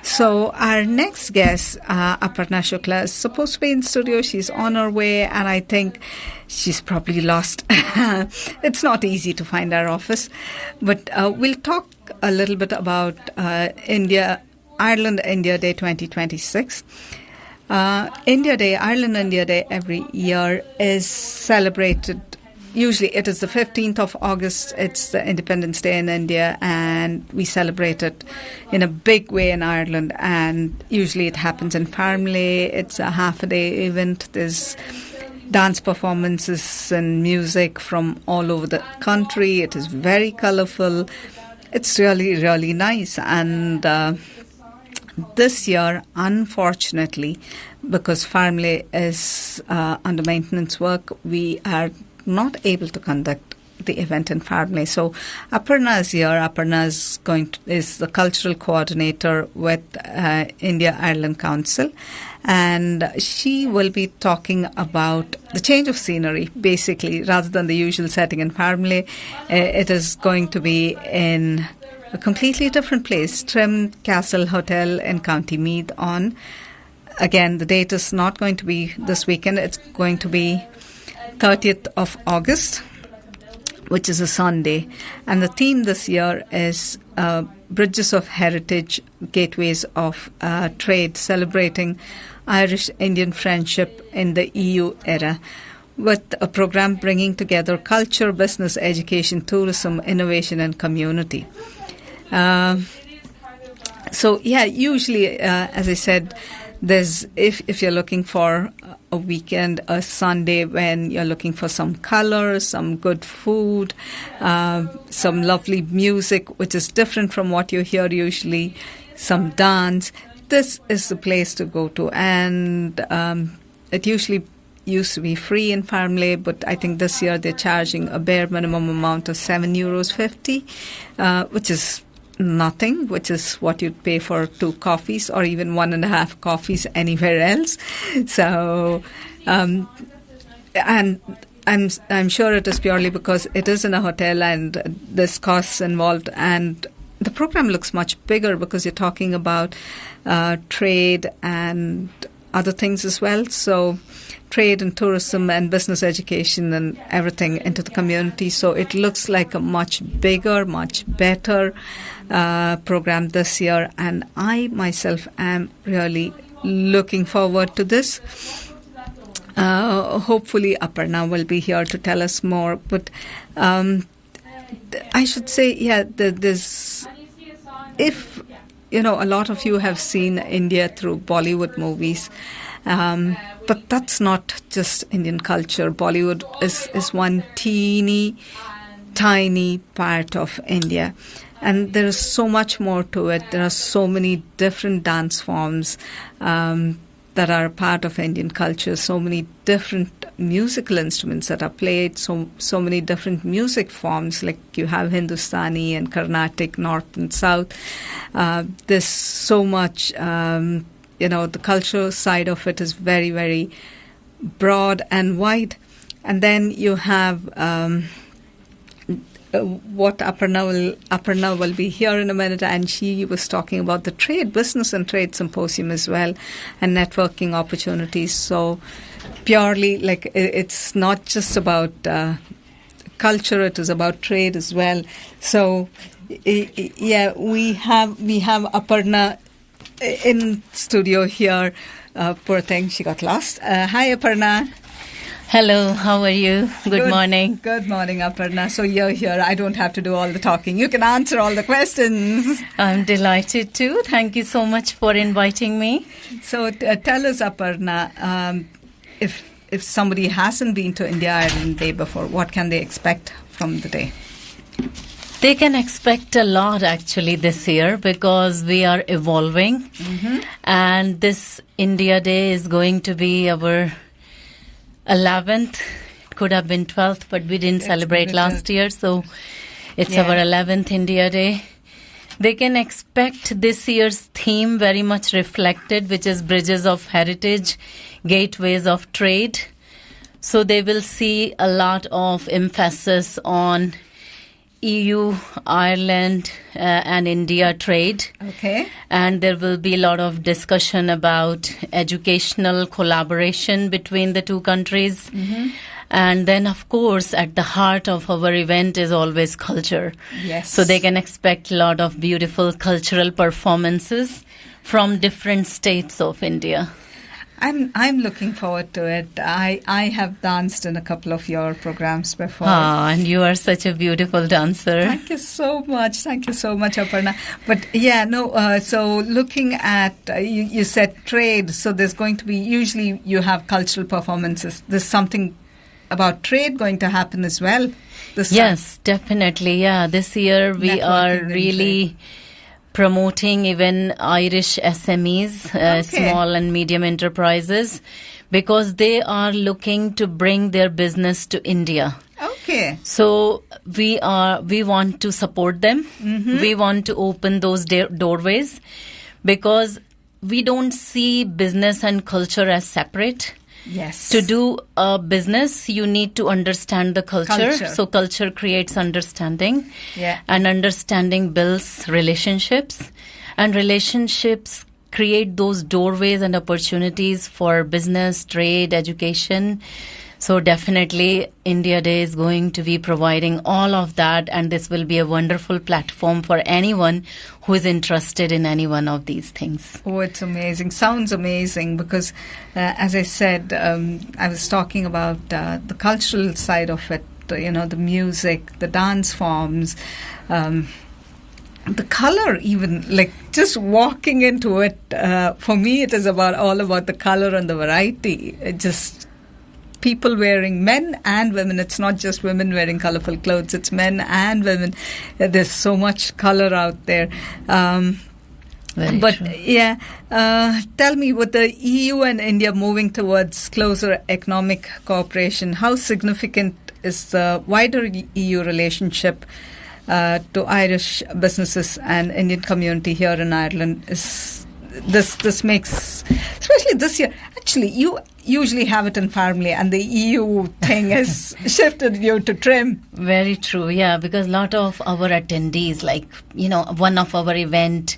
So our next guest, Aparna Shukla, is supposed to be in studio. She's on her way, and I think she's probably lost. It's not easy to find our office. But we'll talk a little bit about Ireland India Day 2026. Ireland India Day every year is celebrated. Usually it is the 15th of August. It's the Independence Day in India, and we celebrate it in a big way in Ireland. And usually it happens in Pavilion. It's a half-a-day event. There's dance performances and music from all over the country. It is very colourful. It's really, really nice. And this year, unfortunately, because Pavilion is under maintenance work, we are not able to conduct the event in Pavilion. So Aparna is here. Aparna is the cultural coordinator with India-Ireland Council, and she will be talking about the change of scenery, basically, rather than the usual setting in Pavilion. It is going to be in a completely different place, Trim Castle Hotel in County Meath on. Again, the date is not going to be this weekend. It's going to be 30th of August, which is a Sunday. And the theme this year is Bridges of Heritage, Gateways of Trade, celebrating Irish-Indian friendship in the EU era, with a program bringing together culture, business, education, tourism, innovation, and community. Usually, as I said, there's if you're looking for a weekend, a Sunday when you're looking for some color, some good food, some lovely music, which is different from what you hear usually, some dance, this is the place to go to. And it usually used to be free in Pavilion, but I think this year they're charging a bare minimum amount of €7.50, which is nothing, which is what you'd pay for 2 coffees or even 1.5 coffees anywhere else. So, and I'm sure it is purely because it is in a hotel and there's costs involved, and the program looks much bigger because you're talking about trade and other things as well. So trade and tourism and business education and everything into the community. So it looks like a much bigger, much better program this year. And I myself am really looking forward to this. Hopefully Aparna will be here to tell us more. But I should say, there's, if a lot of you have seen India through Bollywood movies, but that's not just Indian culture. Bollywood is one teeny, tiny part of India. And there is so much more to it. There are so many different dance forms that are part of Indian culture, so many different musical instruments that are played, so many different music forms, like you have Hindustani and Carnatic, North and South. There's so much, the cultural side of it is very, very broad and wide. And then you have what Aparna will be here in a minute, and she was talking about the business and trade symposium as well, and networking opportunities. So purely, like, it's not just about culture; it is about trade as well. So we have Aparna in studio here. Poor thing, she got lost. Hi, Aparna. Hello, how are you? Good morning. Good morning, Aparna. So you're here. I don't have to do all the talking. You can answer all the questions. I'm delighted to. Thank you so much for inviting me. So tell us, Aparna, if somebody hasn't been to India Ireland Day before, what can they expect from the day? They can expect a lot, actually, this year, because we are evolving. Mm-hmm. And this India Day is going to be our 11th. It could have been 12th, but we didn't celebrate last year, so it's our 11th India Day. They can expect this year's theme very much reflected, which is Bridges of Heritage, Gateways of Trade. So they will see a lot of emphasis on EU, Ireland, and India trade. Okay. And there will be a lot of discussion about educational collaboration between the two countries. And then, of course, at the heart of our event is always culture. Yes. So they can expect a lot of beautiful cultural performances from different states of India. I'm looking forward to it. I have danced in a couple of your programs before. And you are such a beautiful dancer. Thank you so much. Thank you so much, Aparna. But so looking at, you said trade, so there's going to be, usually you have cultural performances. There's something about trade going to happen as well? Yes, definitely. Yeah, this year we are really promoting even Irish SMEs, small and medium enterprises, because they are looking to bring their business to India. Okay. So we want to support them. We want to open those doorways, because we don't see business and culture as separate. Yes. To do a business, you need to understand the culture. So culture creates understanding. Yeah. And understanding builds relationships. And relationships create those doorways and opportunities for business, trade, education. So definitely India Day is going to be providing all of that, and this will be a wonderful platform for anyone who is interested in any one of these things. Oh, it's amazing. Sounds amazing, because as I said, I was talking about the cultural side of it, the music, the dance forms, the color even, like just walking into it, for me it is all about the color and the variety. It just... people wearing, men and women. It's not just women wearing colorful clothes. It's men and women. There's so much color out there. But true. Tell me, with the EU and India moving towards closer economic cooperation, how significant is the wider EU relationship to Irish businesses and Indian community here in Ireland? This makes, especially this year, actually, you usually have it in family, and the EU thing has shifted you to Trim. Very true, yeah, because a lot of our attendees, one of our event,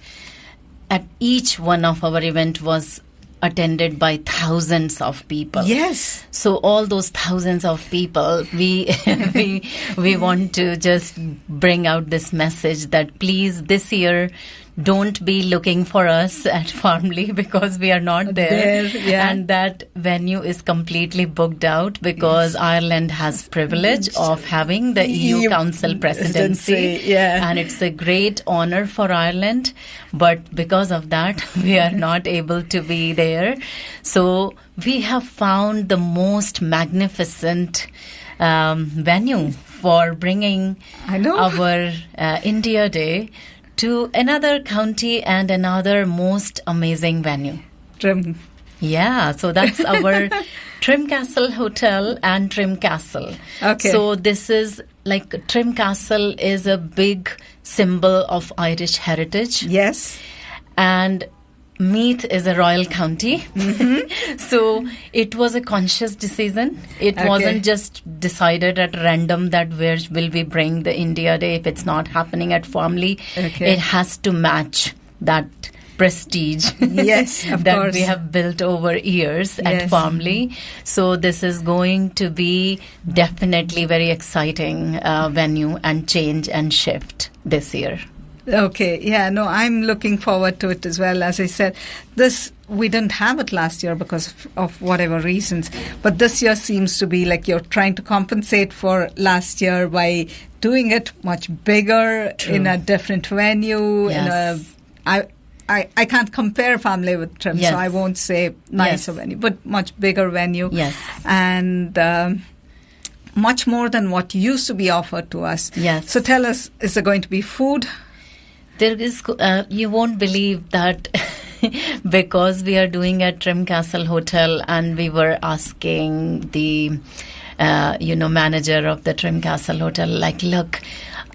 at each one of our event was attended by thousands of people. Yes. So all those thousands of people, we want to just bring out this message that please, this year, don't be looking for us at Farmley, because we are not there. And that venue is completely booked out, because Ireland has privilege of having the EU Council presidency. And it's a great honor for Ireland. But because of that, we are not able to be there. So we have found the most magnificent venue for bringing our India Day to another county and another most amazing venue. Trim. Yeah, so that's our Trim Castle Hotel and Trim Castle. Okay. So this is Trim Castle is a big symbol of Irish heritage. Yes. And Meath is a royal county. So it was a conscious decision. It wasn't just decided at random that where will we bring the India Day if it's not happening at Farmley. It has to match that prestige that we have built over years at Farmley. So this is going to be definitely very exciting venue and change and shift this year. Okay, I'm looking forward to it as well. As I said, we didn't have it last year because of whatever reasons, but this year seems to be like you're trying to compensate for last year by doing it much bigger. True. In a different venue. Yes. I can't compare Family with Trim, so I won't say nicer venue, but much bigger venue. Yes. And much more than what used to be offered to us. Yes. So tell us, is there going to be food? There is, you won't believe that because we are doing at Trim Castle Hotel, and we were asking the, manager of the Trim Castle Hotel, look,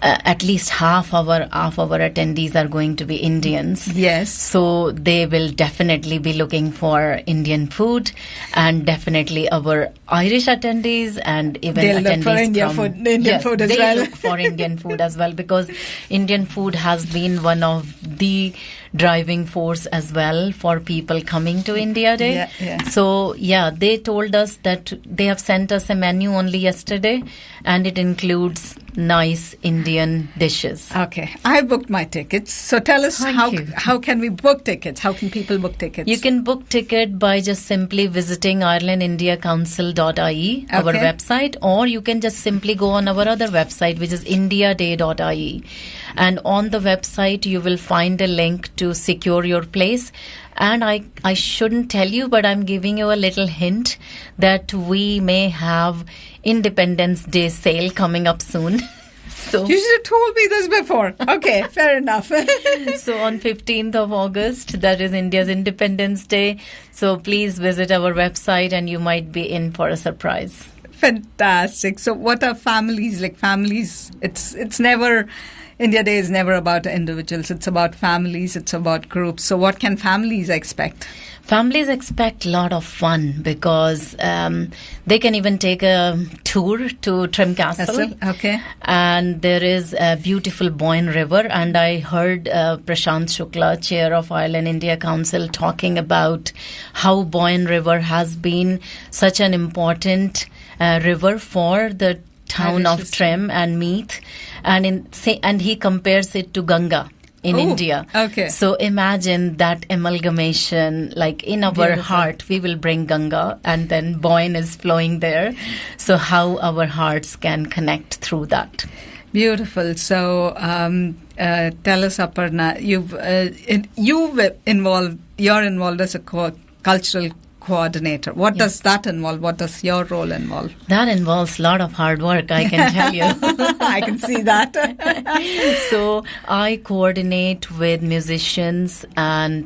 at least half our attendees are going to be Indians. Yes. So they will definitely be looking for Indian food, and definitely our Irish attendees and even they'll attendees look for Indian food as well. They look for Indian food as well, because Indian food has been one of the driving force as well for people coming to India Day. So they told us that they have sent us a menu only yesterday, and it includes nice Indian dishes. Okay, I booked my tickets. So tell us how can we book tickets? How can people book tickets? You can book ticket by just simply visiting IrelandIndiaCouncil.ie, our website, or you can just simply go on our other website, which is indiaday.ie. And on the website, you will find a link to secure your place. And I shouldn't tell you, but I'm giving you a little hint that we may have Independence Day sale coming up soon. So you should have told me this before. Okay, fair enough. So on 15th of August, that is India's Independence Day. So please visit our website and you might be in for a surprise. Fantastic. So what are families? Like families, it's never... India Day is never about individuals. It's about families. It's about groups. So what can families expect? Families expect a lot of fun, because they can even take a tour to Trim Castle. Okay. And there is a beautiful Boyne River. And I heard Prashant Shukla, chair of Ireland India Council, talking about how Boyne River has been such an important river for the town of Trim and Meath, and he compares it to Ganga in India. Okay. So imagine that amalgamation, like in our heart, we will bring Ganga, and then Boyne is flowing there. So how our hearts can connect through that. Beautiful. So tell us, Aparna, you're involved as a cultural coordinator. What does that involve? What does your role involve? That involves a lot of hard work, I can tell you. I can see that. So I coordinate with musicians and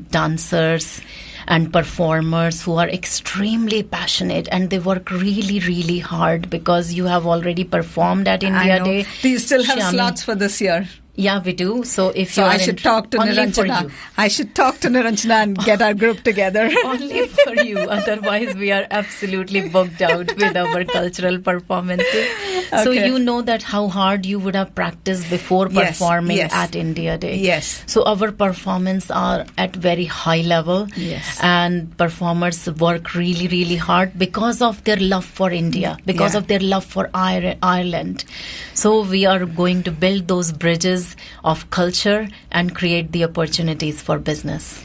dancers and performers who are extremely passionate, and they work really, really hard, because you have already performed at India Day. Do you still have slots for this year? Yeah, we do. So if I should talk to Niranjana. I should talk to Niranjana and get our group together. Only for you. Otherwise, we are absolutely booked out with our cultural performances. Okay. So you know that how hard you would have practiced before performing at India Day. Yes. So our performances are at very high level. Yes. And performers work really, really hard because of their love for India, because of their love for Ireland. So we are going to build those bridges of culture and create the opportunities for business.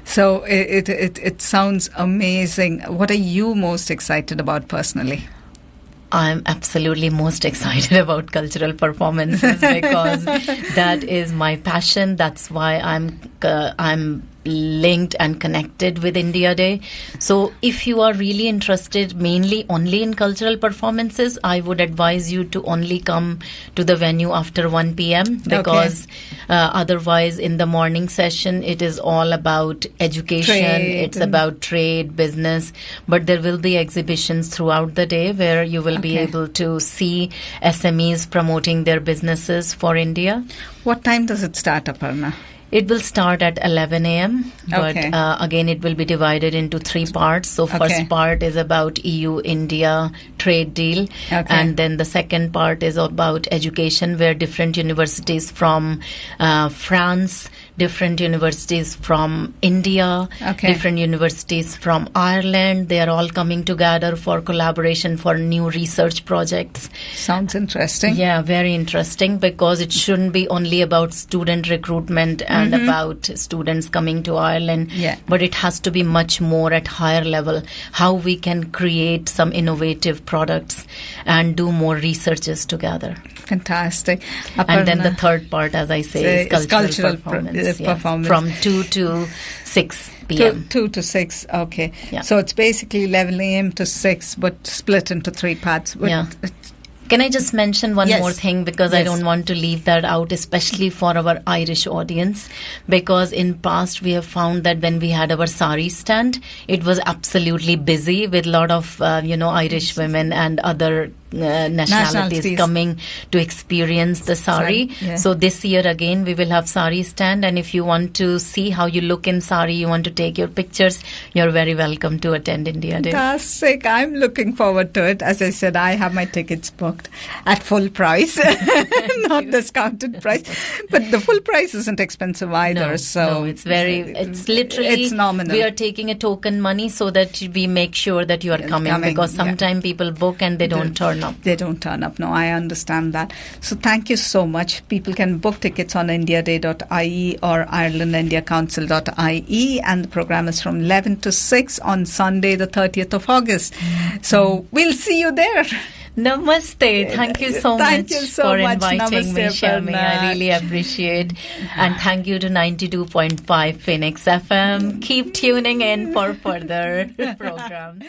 So it sounds amazing. What are you most excited about personally? I'm absolutely most excited about cultural performances, because that is my passion. That's why I'm linked and connected with India Day. So if you are really interested mainly only in cultural performances, I would advise you to only come to the venue after 1 p.m. because otherwise in the morning session it is all about education, it's about trade, business, but there will be exhibitions throughout the day where you will be able to see SMEs promoting their businesses for India. What time does it start, Aparna? It will start at 11 a.m. But again, it will be divided into 3 parts. So first part is about EU-India trade deal. And then the second part is about education, where different universities from France, different universities from India, different universities from Ireland, they are all coming together for collaboration for new research projects. Sounds interesting. Yeah, very interesting, because it shouldn't be only about student recruitment and about students coming to Ireland, but it has to be much more at higher level, how we can create some innovative products and do more researches together. Fantastic. And then the third part, as I say, is cultural performance. From 2 to 6 p.m. 2 to 6, okay. So it's basically 11 a.m. to 6, but split into 3 parts. Can I just mention one more thing, because I don't want to leave that out, especially for our Irish audience, because in past we have found that when we had our sari stand, it was absolutely busy with a lot of Irish women and other nationalities coming to experience the sari. Yeah. So this year again we will have sari stand, and if you want to see how you look in sari, you want to take your pictures, you're very welcome to attend India Day. Fantastic. I'm looking forward to it. As I said, I have my tickets booked at full price, not discounted price. But the full price isn't expensive either. No, it's literally, it's nominal. We are taking a token money so that we make sure that you are coming, because sometimes people book and they don't turn up. They don't turn up. No, I understand that. So thank you so much. People can book tickets on indiaday.ie or irelandindiacouncil.ie, and the program is from 11 to 6 on Sunday, the 30th of August. So we'll see you there. Namaste. Thank you so much for inviting me, Shami. I really appreciate. And thank you to 92.5 Phoenix FM. Keep tuning in for further programs.